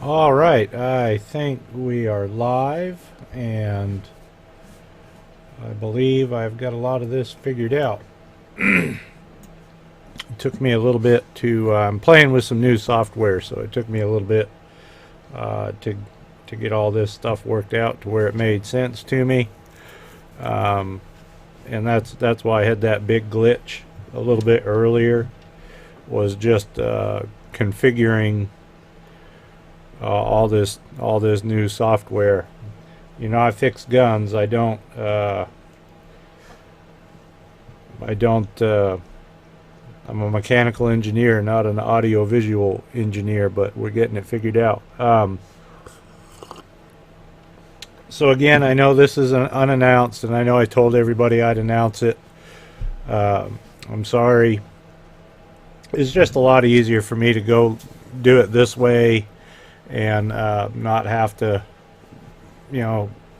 All right, I think we are live, and I believe I've got a lot of this figured out. It took me a little bit to. I'm playing with some new software, so it took me a little bit to get all this stuff worked out to where it made sense to me, um, and that's why I had that big glitch a little bit earlier. Was just configuring all this new software. You know, I fix guns. I don't. I don't. I'm a mechanical engineer, not an audio-visual engineer, but we're getting it figured out. So again, I know this is unannounced, and I know I told everybody I'd announce it. I'm sorry. It's just a lot easier for me to go do it this way and not have to,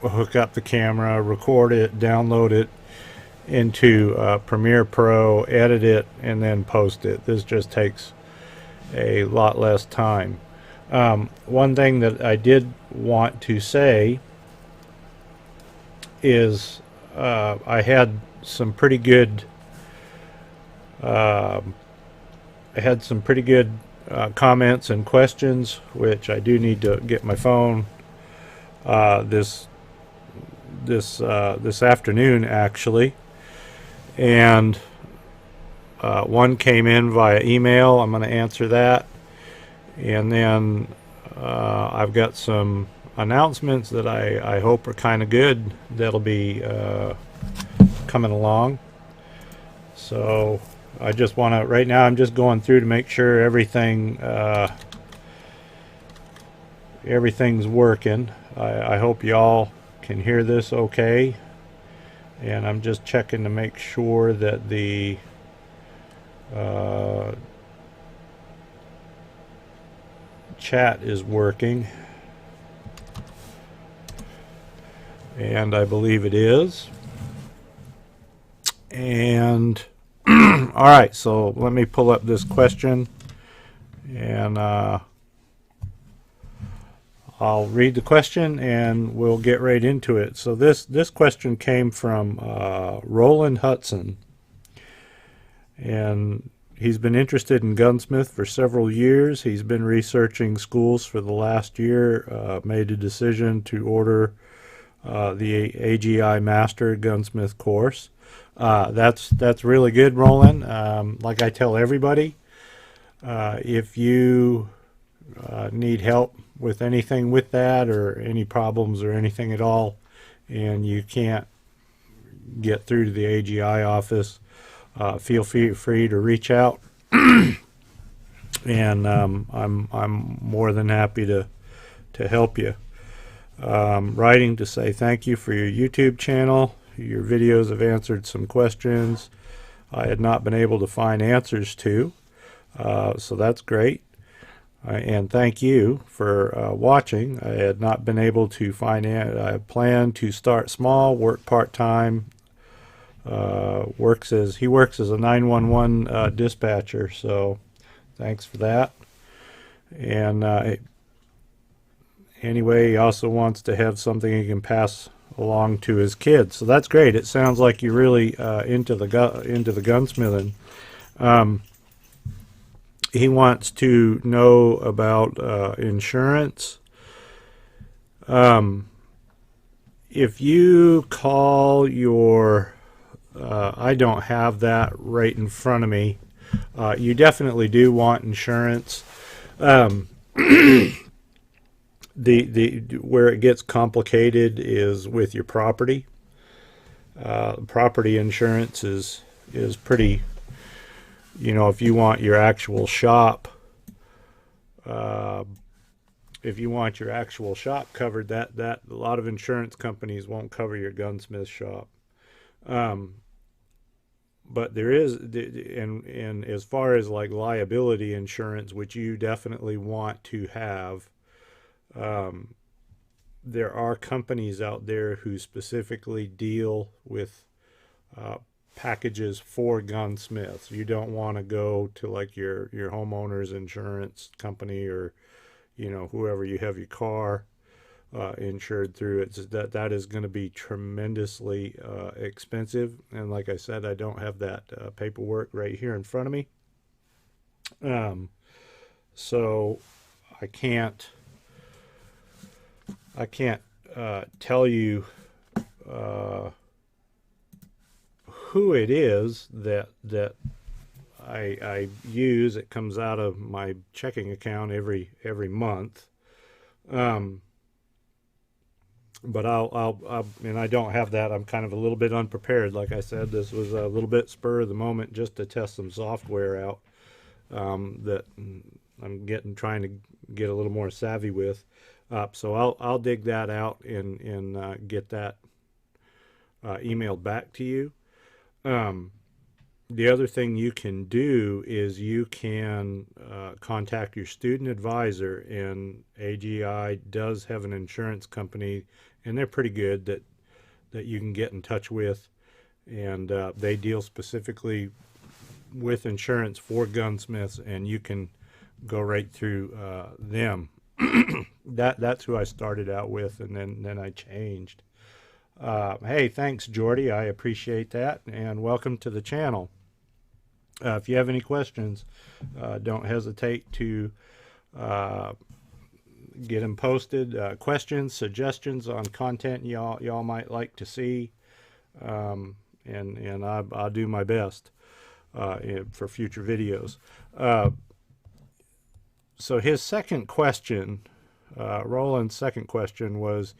hook up the camera, record it, download it into Premiere Pro, edit it, and then post it. This just takes a lot less time. One thing that I did want to say is I had some pretty good comments and questions, which I do need to get my phone this afternoon actually, and one came in via email. I'm going to answer that, and then I've got some announcements that I hope are kind of good that'll be coming along. So I just want to, right now I'm just going through to make sure everything's working. I hope y'all can hear this okay, and I'm just checking to make sure that the chat is working, and I believe it is. And all right, so let me pull up this question, and I'll read the question and we'll get right into it. So this question came from Roland Hudson, and he's been interested in gunsmith for several years. He's been researching schools for the last year, made a decision to order the AGI Master Gunsmith course. That's really good, Roland. Like I tell everybody, if you need help with anything with that, or any problems or anything at all, and you can't get through to the AGI office, feel free to reach out, and I'm more than happy to help you. Writing to say thank you for your YouTube channel. Your videos have answered some questions I had not been able to find answers to, so that's great. And thank you for watching. I had not been able to find I plan to start small, work part-time. He works as a 911 dispatcher, so thanks for that. And anyway, he also wants to have something he can pass along to his kids, so that's great. It sounds like you're really into the gunsmithing. He wants to know about insurance. If you call your I don't have that right in front of me. You definitely do want insurance. The where it gets complicated is with your property. Property insurance is pretty. If you want your actual shop, covered, that a lot of insurance companies won't cover your gunsmith shop. But there is, and as far as like liability insurance, which you definitely want to have, there are companies out there who specifically deal with packages for gunsmiths. You don't want to go to like your homeowner's insurance company, or whoever you have your car insured through, that is going to be tremendously expensive. And like I said, I don't have that paperwork right here in front of me, so I can't tell you who it is that I use. It comes out of my checking account every month. But and I don't have that. I'm kind of a little bit unprepared. Like I said, this was a little bit spur of the moment just to test some software out that I'm trying to get a little more savvy with. So I'll dig that out and get that emailed back to you. The other thing you can do is you can contact your student advisor, and AGI does have an insurance company, and they're pretty good that you can get in touch with, and they deal specifically with insurance for gunsmiths, and you can go right through them. That's who I started out with, and then I changed. Hey, thanks, Jordy. I appreciate that, and welcome to the channel. If you have any questions, don't hesitate to get them posted. Questions, suggestions on content y'all might like to see, and I'll do my best for future videos. So his second question, Roland's second question was,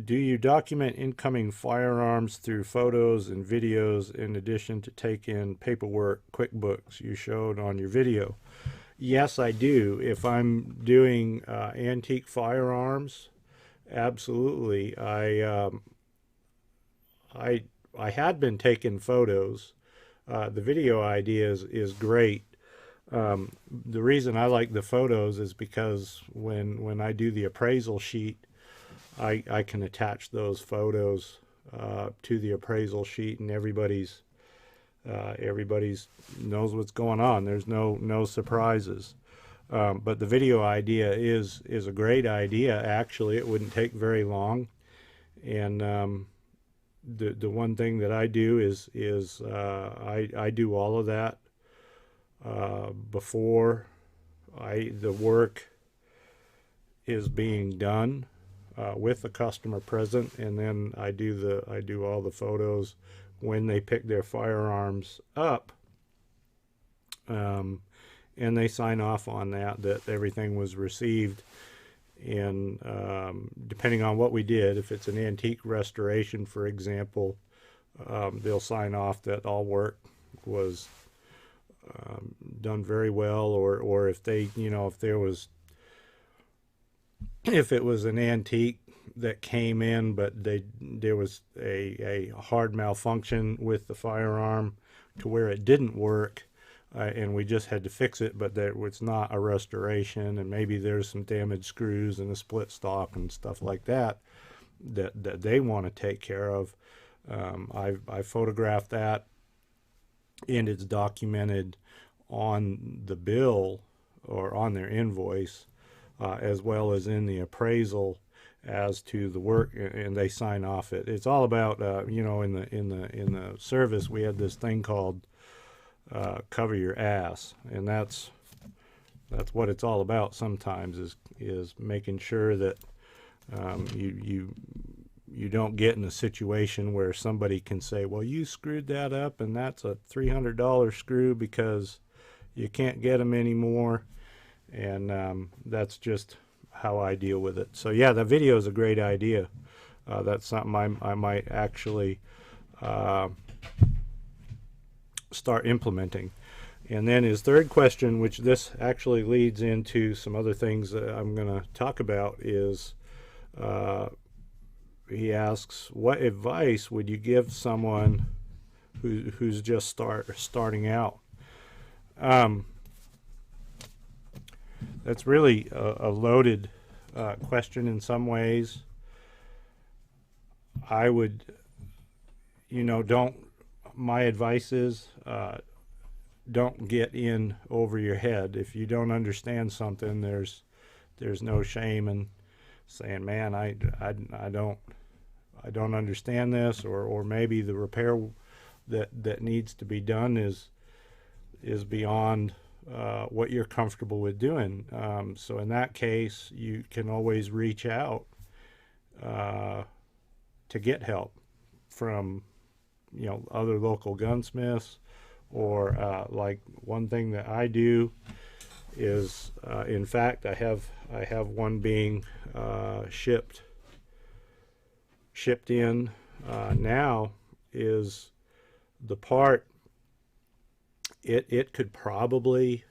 do you document incoming firearms through photos and videos in addition to take in paperwork, QuickBooks you showed on your video? Yes, I do. If I'm doing antique firearms, absolutely. I had been taking photos. The video idea is great. The reason I like the photos is because when I do the appraisal sheet, I can attach those photos to the appraisal sheet, and everybody's knows what's going on. There's no surprises. But the video idea is a great idea. Actually, it wouldn't take very long. And the one thing that I do is I do all of that before the work is being done. With the customer present, and then I do all the photos when they pick their firearms up, and they sign off on that everything was received. And depending on what we did, if it's an antique restoration, for example, they'll sign off that all work was done very well, or if they, if it was an antique that came in, but there was a hard malfunction with the firearm to where it didn't work, and we just had to fix it, but there was not a restoration, and maybe there's some damaged screws and a split stop and stuff like that they want to take care of. I photographed that, and it's documented on the bill or on their invoice, as well as in the appraisal as to the work, and they sign off it. It's all about in the service we had this thing called cover your ass, and that's what it's all about. Sometimes is making sure that you don't get in a situation where somebody can say, well, you screwed that up and that's a $300 screw because you can't get them anymore. And that's just how I deal with it. So yeah, the video is a great idea. That's something I might actually start implementing. And then his third question, which this actually leads into some other things that I'm going to talk about, is he asks, what advice would you give someone who's just starting out? That's really a loaded question in some ways. I would, my advice is don't get in over your head. If you don't understand something, there's no shame in saying, man, I don't understand this, or maybe the repair that needs to be done is beyond what you're comfortable with doing. So in that case, you can always reach out to get help from other local gunsmiths, or like one thing that I do is, in fact, I have one being shipped in now. Is the part, it could probably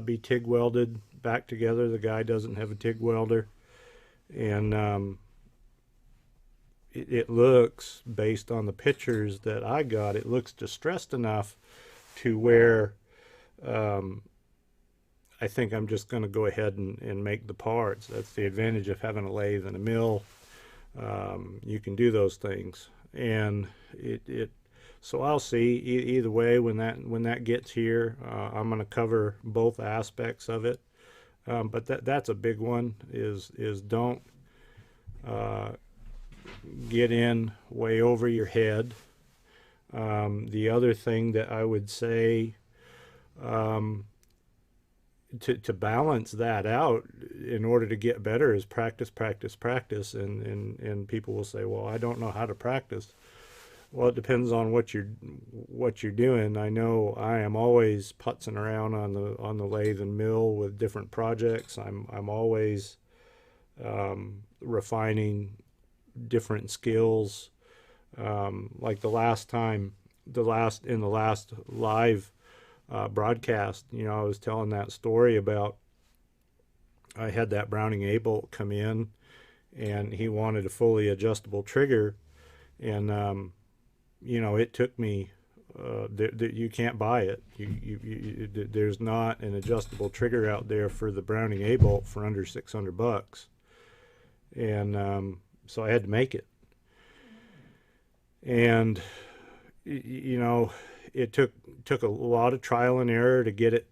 be TIG welded back together. The guy doesn't have a TIG welder, and it looks, based on the pictures that I got, it looks distressed enough to where I think I'm just going to go ahead and make the parts. That's the advantage of having a lathe and a mill. You can do those things, and so I'll see. Either way, when that gets here, I'm going to cover both aspects of it. But that's a big one. Is don't get in way over your head. The other thing that I would say, to balance that out in order to get better, is practice, practice, practice. And people will say, well, I don't know how to practice. Well, it depends on what you're doing. I know I am always putzing around on the lathe and mill with different projects. I'm always refining different skills. Like in the last live broadcast, I was telling that story about, I had that Browning A-bolt come in, and he wanted a fully adjustable trigger, and it took me, you can't buy it. There's not an adjustable trigger out there for the Browning A-bolt for under $600, and so I had to make it. And it took a lot of trial and error to get it.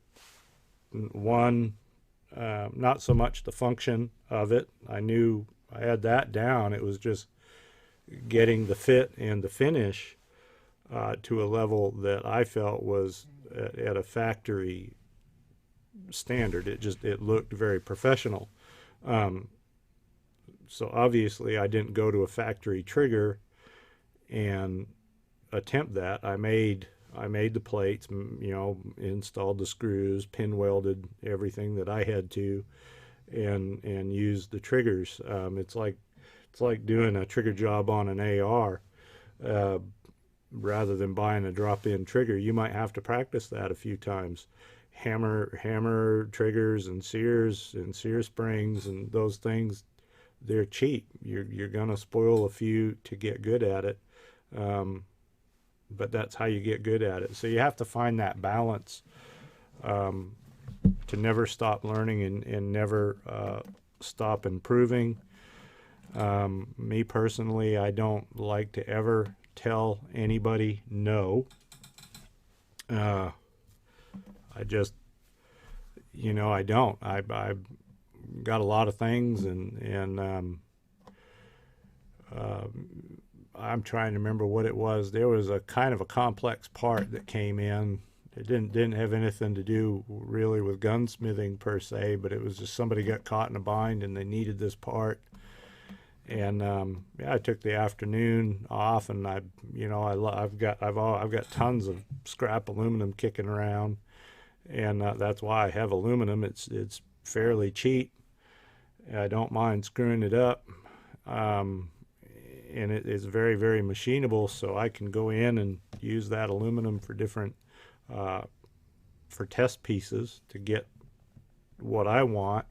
Not so much the function of it. I knew I had that down. It was just getting the fit and the finish to a level that I felt was at a factory standard. It looked very professional. So obviously I didn't go to a factory trigger and attempt that. I made the plates, installed the screws, pin welded everything that I had to, and used the triggers. It's like doing a trigger job on an AR. Rather than buying a drop-in trigger, you might have to practice that a few times. Hammer triggers and sear springs and those things, they're cheap. You're gonna spoil a few to get good at it. But that's how you get good at it. So you have to find that balance, to never stop learning and never stop improving. Me personally, I don't like to ever tell anybody no. I just, I don't. I've got a lot of things, and I'm trying to remember what it was. There was a kind of a complex part that came in. It didn't have anything to do really with gunsmithing per se, but it was just somebody got caught in a bind and they needed this part. And I took the afternoon off, and I've got tons of scrap aluminum kicking around, and that's why I have aluminum. It's fairly cheap. I don't mind screwing it up. And it is very, very machinable, so I can go in and use that aluminum for different for test pieces to get what I want,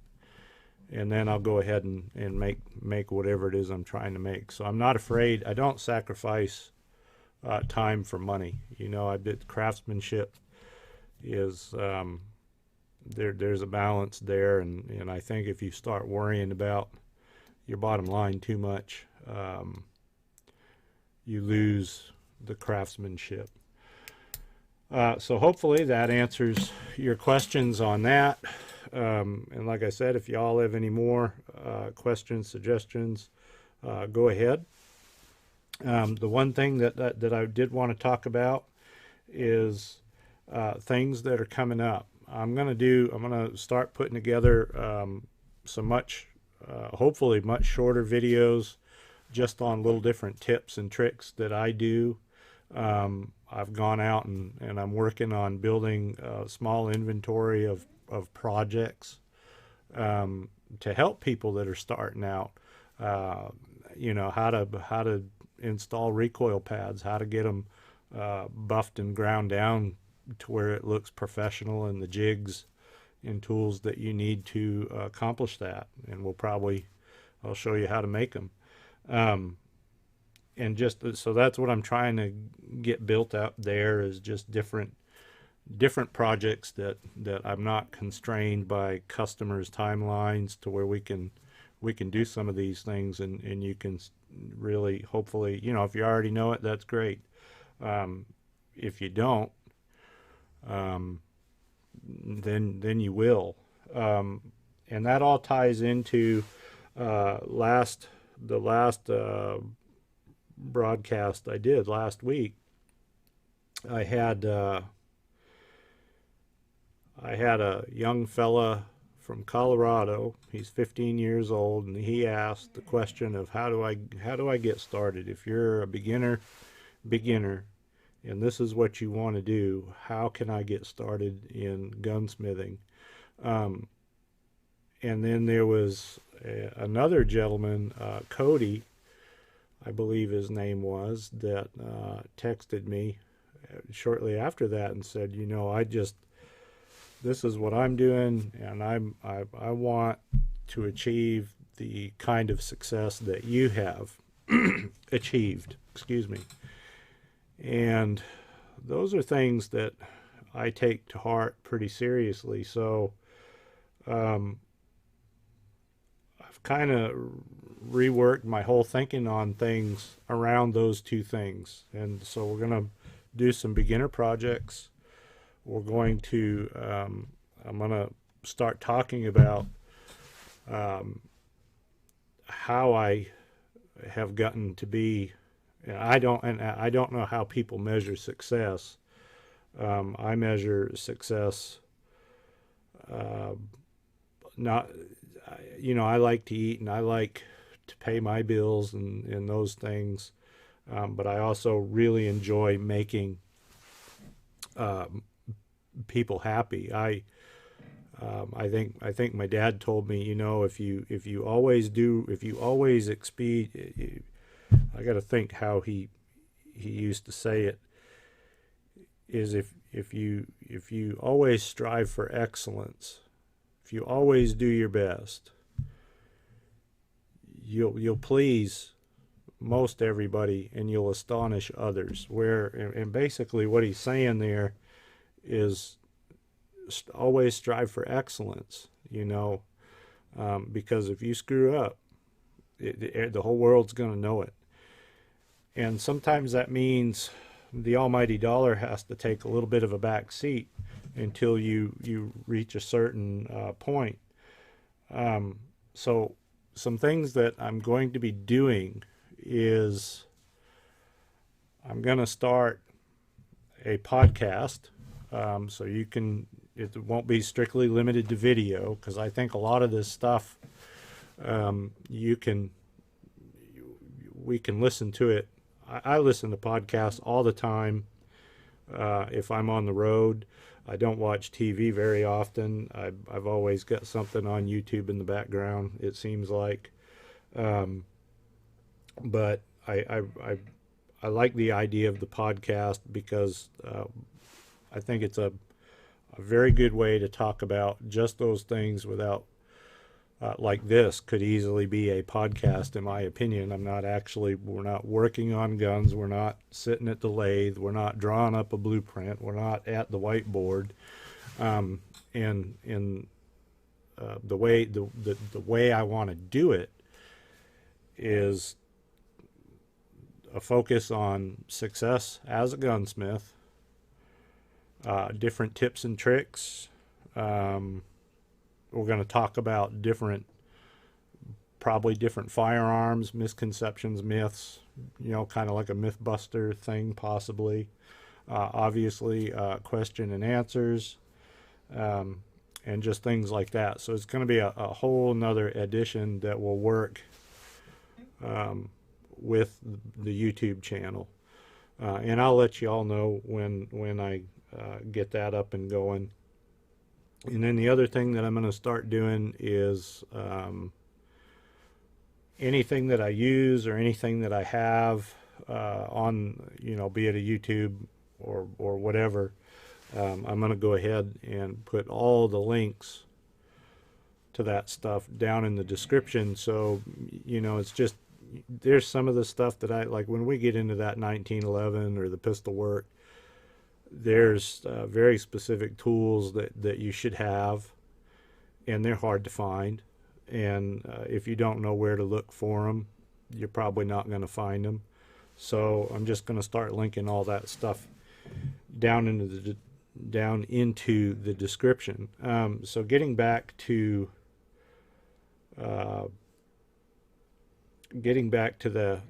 and then I'll go ahead and make whatever it is I'm trying to make. So I'm not afraid. I don't sacrifice time for money. I did craftsmanship is there's a balance there, and I think if you start worrying about your bottom line too much, you lose the craftsmanship. So hopefully that answers your questions on that. And like I said, if y'all have any more questions, suggestions, go ahead. The one thing that I did want to talk about is things that are coming up. I'm gonna start putting together some hopefully much shorter videos just on little different tips and tricks that I do. I've gone out and I'm working on building a small inventory of projects to help people that are starting out. How to install recoil pads, how to get them buffed and ground down to where it looks professional, and the jigs and tools that you need to accomplish that. And I'll show you how to make them. And just so that's what I'm trying to get built up there, is just different projects that I'm not constrained by customers' timelines, to where we can do some of these things, and you can really, hopefully, if you already know it, that's great. If you don't, then you will. And that all ties into the last broadcast I did last week. I had a young fella from Colorado. He's 15 years old, and he asked the question of how do I get started? If you're a beginner, and this is what you want to do, how can I get started in gunsmithing? And then there was another gentleman, Cody, I believe his name was, that texted me shortly after that and said, this is what I'm doing, and I want to achieve the kind of success that you have achieved. Excuse me. And those are things that I take to heart pretty seriously. So I've kind of reworked my whole thinking on things around those two things. And so we're going to do some beginner projects. We're going to, I'm going to start talking about how I have gotten to be. I don't know how people measure success. I measure success, not, I like to eat and I like to pay my bills and those things. But I also really enjoy making people happy. I think my dad told me, if you always exceed, I got to think how he used to say it, is if you always strive for excellence, if you always do your best, you'll please most everybody and you'll astonish others. And basically what he's saying there is always strive for excellence, because if you screw up, the whole world's going to know it. And sometimes that means the almighty dollar has to take a little bit of a back seat until you reach a certain point. So some things that I'm going to be doing is I'm going to start a podcast. So it won't be strictly limited to video, because I think a lot of this stuff, we can listen to it. I listen to podcasts all the time. If I'm on the road, I don't watch TV very often. I've always got something on YouTube in the background, it seems like. But I like the idea of the podcast because I think it's a very good way to talk about just those things without, like this could easily be a podcast, in my opinion. We're not working on guns. We're not sitting at the lathe. We're not drawing up a blueprint. We're not at the whiteboard. And the way I want to do it is a focus on success as a gunsmith, different tips and tricks. We're going to talk about probably different firearms, misconceptions, myths, kind of like a Mythbuster thing possibly. Obviously, question and answers, and just things like that. So it's going to be a whole nother edition that will work with the YouTube channel. And I'll let you all know when I get that up and going. And then the other thing that I'm going to start doing is anything that I use or anything that I have on, be it a YouTube or whatever, I'm going to go ahead and put all the links to that stuff down in the description. So, it's just, there's some of the stuff that I like when we get into that 1911 or the pistol work. There's very specific tools that you should have, and they're hard to find. And if you don't know where to look for them, you're probably not going to find them. So I'm just going to start linking all that stuff down into the description. So getting back to the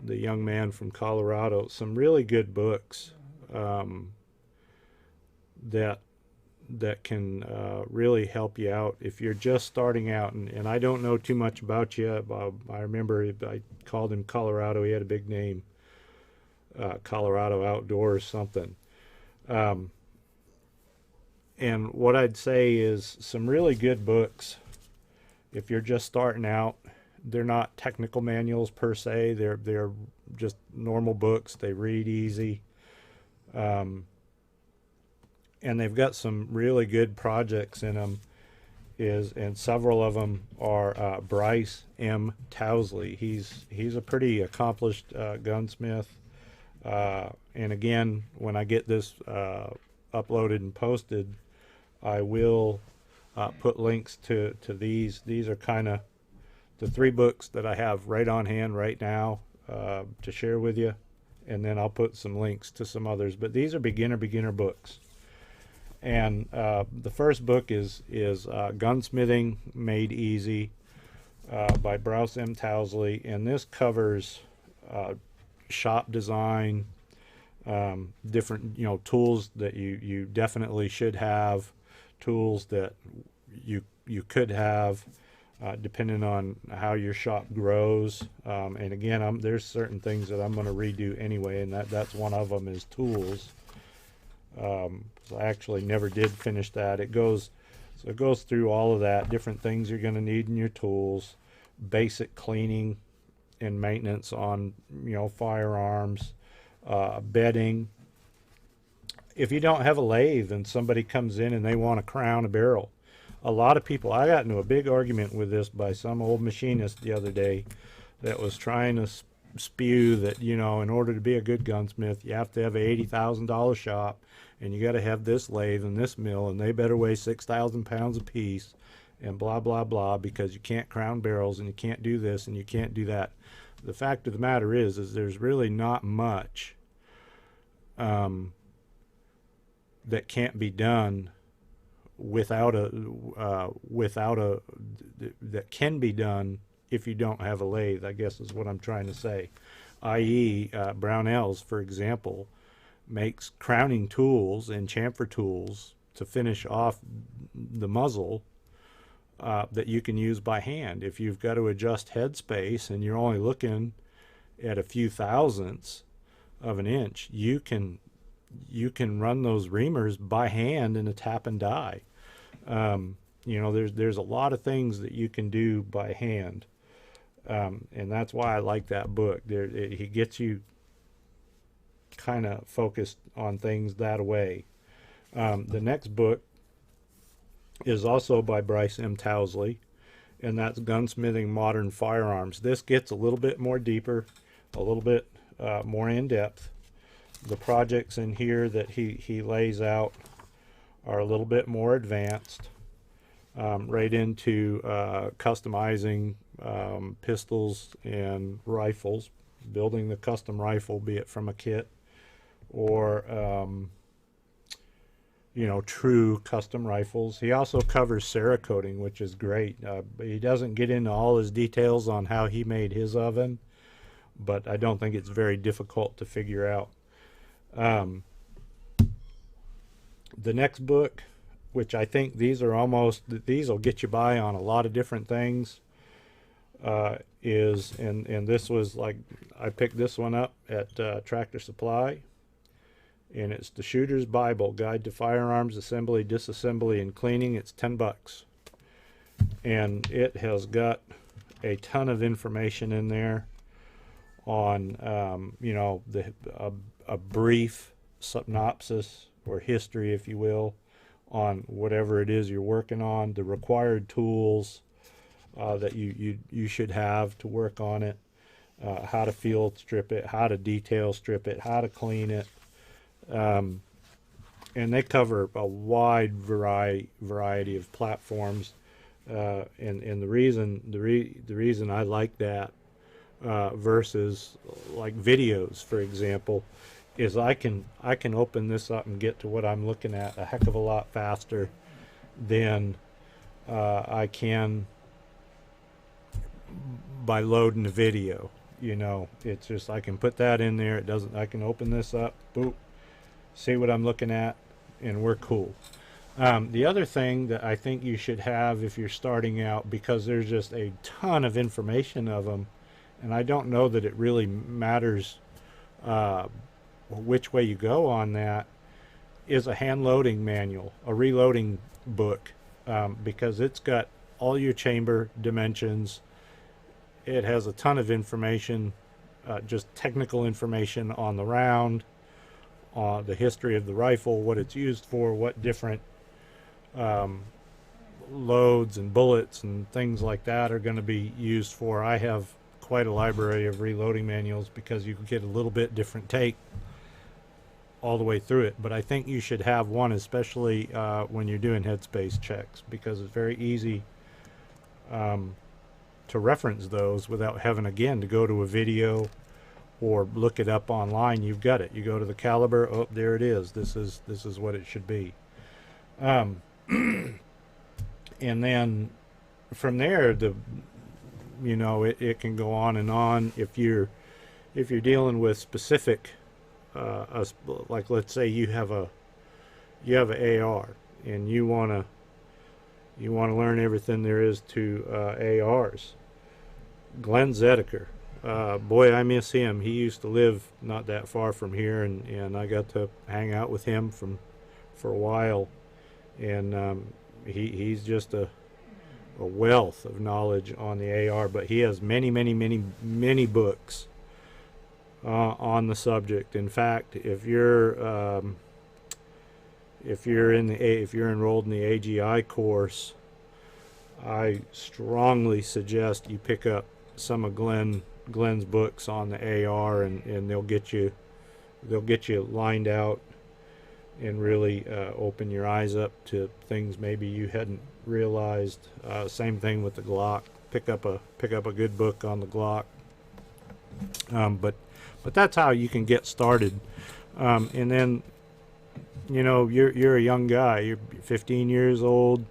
young man from Colorado, some really good books that can really help you out if you're just starting out. And I don't know too much about you. I remember I called him Colorado. He had a big name, Colorado Outdoors something. And what I'd say is some really good books if you're just starting out. They're not technical manuals per se. They're just normal books. They read easy. And they've got some really good projects in them. And several of them are Bryce M. Towsley. He's a pretty accomplished gunsmith. And again, when I get this uploaded and posted, I will put links to these. These are kind of the 3 books that I have right on hand right now to share with you. And then I'll put some links to some others. But these are beginner books. And the first book is Gunsmithing Made Easy by Bryce M. Towsley. And this covers shop design, different tools that you definitely should have, tools that you could have depending on how your shop grows. And again, there's certain things that I'm going to redo anyway, and that's one of them is tools. So I actually never did finish that. It goes through all of that, different things you're going to need in your tools, basic cleaning and maintenance on firearms, bedding. If you don't have a lathe and somebody comes in and they want to crown a barrel, a lot of people, I got into a big argument with this by some old machinist the other day that was trying to spew that in order to be a good gunsmith you have to have a $80,000 shop, and you got to have this lathe and this mill, and they better weigh 6,000 pounds apiece, and blah blah blah, because you can't crown barrels and you can't do this and you can't do that. The fact of the matter is there's really not much that can't be done that can be done if you don't have a lathe, I guess is what I'm trying to say. i.e. Brownells, for example, makes crowning tools and chamfer tools to finish off the muzzle that you can use by hand. If you've got to adjust headspace and you're only looking at a few thousandths of an inch, you can run those reamers by hand in a tap and die. There's a lot of things that you can do by hand. And that's why I like that book. He gets you kind of focused on things that way. The next book is also by Bryce M. Towsley, and that's Gunsmithing Modern Firearms. This gets a little bit more deeper, a little bit more in depth. The projects in here that he lays out are a little bit more advanced, right into customizing pistols and rifles, building the custom rifle, be it from a kit or you know, true custom rifles. He also covers Cerakoting, which is great. He doesn't get into all his details on how he made his oven, but I don't think it's very difficult to figure out. The next book, which I think these will get you by on a lot of different things, is, and this was like, I picked this one up at Tractor Supply, and it's The Shooter's Bible, Guide to Firearms Assembly, Disassembly, and Cleaning. It's $10. And it has got a ton of information in there on, you know, a brief synopsis or history, if you will, on whatever it is you're working on, the required tools that you should have to work on it, how to field strip it, how to detail strip it, how to clean it. And they cover a wide variety of platforms, and the reason I like that versus like videos, for example, is I can open this up and get to what I'm looking at a heck of a lot faster than I can by loading the video. You know, it's just, I can put that in there. I can open this up, boop, see what I'm looking at, and we're cool. The other thing that I think you should have if you're starting out, because there's just a ton of information of them, and I don't know that it really matters which way you go on that, is a hand loading manual, a reloading book, because it's got all your chamber dimensions. It has a ton of information, just technical information on the round, the history of the rifle, what it's used for, what different loads and bullets and things like that are going to be used for. I have quite a library of reloading manuals because you can get a little bit different take all the way through it. But I think you should have one, especially when you're doing headspace checks, because it's very easy to reference those without having, again, to go to a video or look it up online. You've got it. You go to the caliber. Oh, there it is. This is what it should be. And then from there, you know, it can go on and on. If you're dealing with specific, like let's say you have an AR and you want to learn everything there is to ARs. Glenn Zedeker, boy, I miss him. He used to live not that far from here, and I got to hang out with him for a while, and he's just a wealth of knowledge on the AR. But he has many books on the subject. In fact, if you're enrolled in the AGI course, I strongly suggest you pick up some of Glenn's books on the AR, and they'll get you lined out and really open your eyes up to things maybe you hadn't realized. Same thing with the Glock. Pick up a good book on the Glock. But that's how you can get started. And then, you know, you're a young guy. You're 15 years old.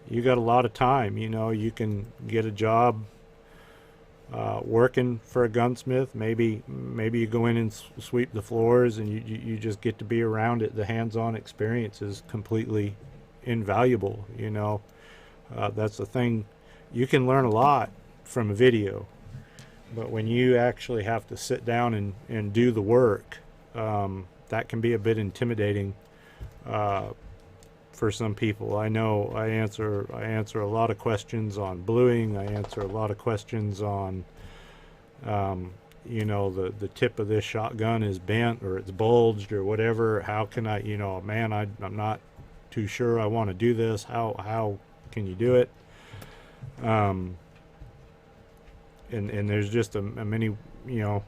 You got a lot of time. You know, you can get a job working for a gunsmith. Maybe you go in and sweep the floors, and you just get to be around it. The hands-on experience is completely invaluable. You know, that's the thing. You can learn a lot from a video, but when you actually have to sit down and do the work, that can be a bit intimidating for some people. I know I answer a lot of questions on bluing. I answer a lot of questions on, you know, the tip of this shotgun is bent or it's bulged or whatever. How can I, you know, man, I'm not too sure I want to do this. How can you do it? And there's just a many, you know,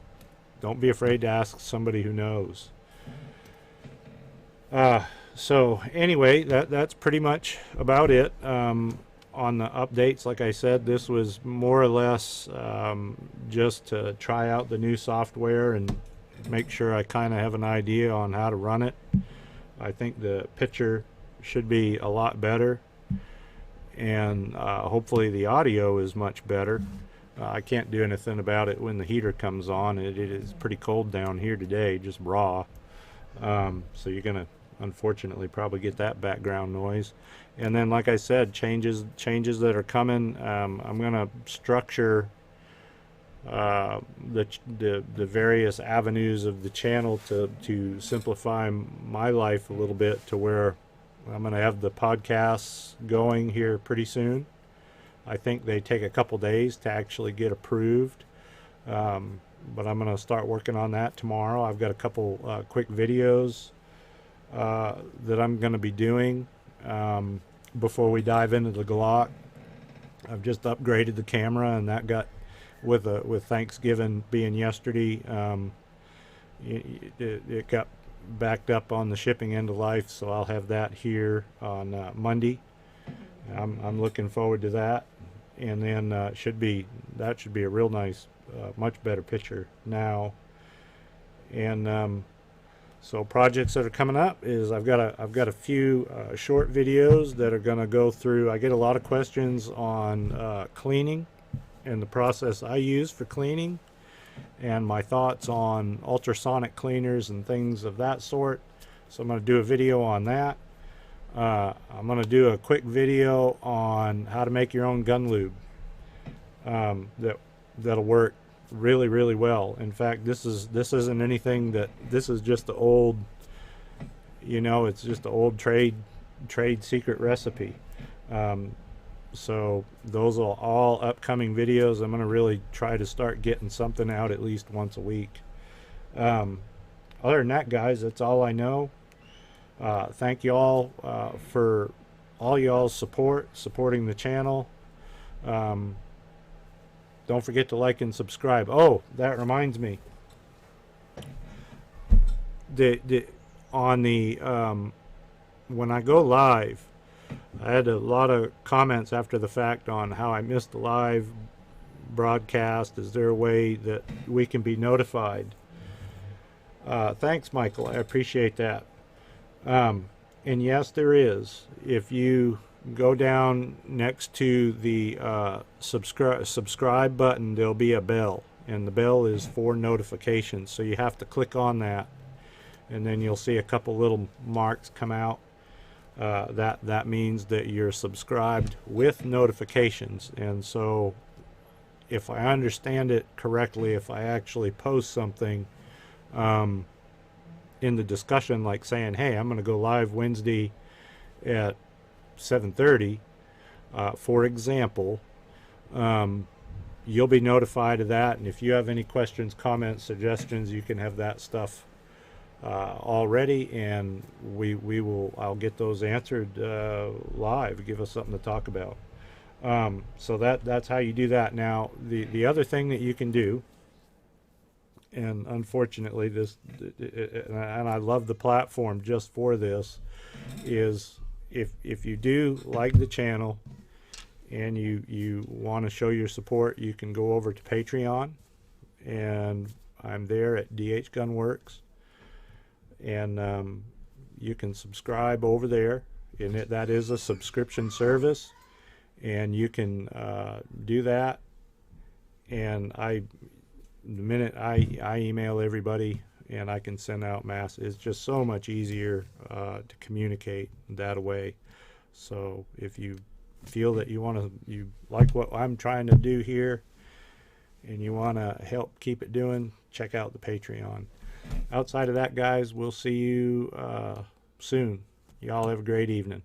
don't be afraid to ask somebody who knows. So anyway, that's pretty much about it. On the updates, like I said, this was more or less just to try out the new software and make sure I kind of have an idea on how to run it. I think the picture should be a lot better, and hopefully the audio is much better. I can't do anything about it when the heater comes on. It is pretty cold down here today, just raw. So you're gonna unfortunately probably get that background noise. And then, like I said, changes that are coming. I'm gonna structure the various avenues of the channel to simplify my life a little bit, to where I'm gonna have the podcasts going here pretty soon. I think they take a couple days to actually get approved, but I'm going to start working on that tomorrow. I've got a couple quick videos that I'm going to be doing before we dive into the Glock. I've just upgraded the camera, and that got, with Thanksgiving being yesterday, it got backed up on the shipping end of life, so I'll have that here on Monday. I'm looking forward to that, and then that should be a real nice, much better picture now. And so projects that are coming up is I've got a few short videos that are going to go through. I get a lot of questions on cleaning and the process I use for cleaning, and my thoughts on ultrasonic cleaners and things of that sort. So I'm going to do a video on that. I'm going to do a quick video on how to make your own gun lube. That'll work really, really well. In fact, this isn't anything this is just the old, it's just the old trade secret recipe. So those are all upcoming videos. I'm going to really try to start getting something out at least once a week. Other than that, guys, that's all I know. Thank you all for all y'all's supporting the channel. Don't forget to like and subscribe. Oh, that reminds me. When I go live, I had a lot of comments after the fact on how I missed the live broadcast. Is there a way that we can be notified? Thanks, Michael. I appreciate that. And yes, there is. If you go down next to the subscribe button, there'll be a bell, and the bell is for notifications. So you have to click on that, and then you'll see a couple little marks come out. That means that you're subscribed with notifications. And so, if I understand it correctly, if I actually post something in the discussion, like saying, hey, I'm going to go live Wednesday at 7:30, for example, you'll be notified of that. And if you have any questions, comments, suggestions, you can have that stuff already, and I'll get those answered live. Give us something to talk about. So that's how you do that. Now, the other thing that you can do, and unfortunately and I love the platform just for this, is if you do like the channel and you want to show your support, you can go over to Patreon, and I'm there at DH Gunworks, and you can subscribe over there, and that is a subscription service, and you can do that. And the minute I email everybody, and I can send out mass. It's just so much easier to communicate that way. So if you feel that you like what I'm trying to do here, and you want to help keep it doing, check out the Patreon. Outside of that, guys, we'll see you soon. Y'all have a great evening.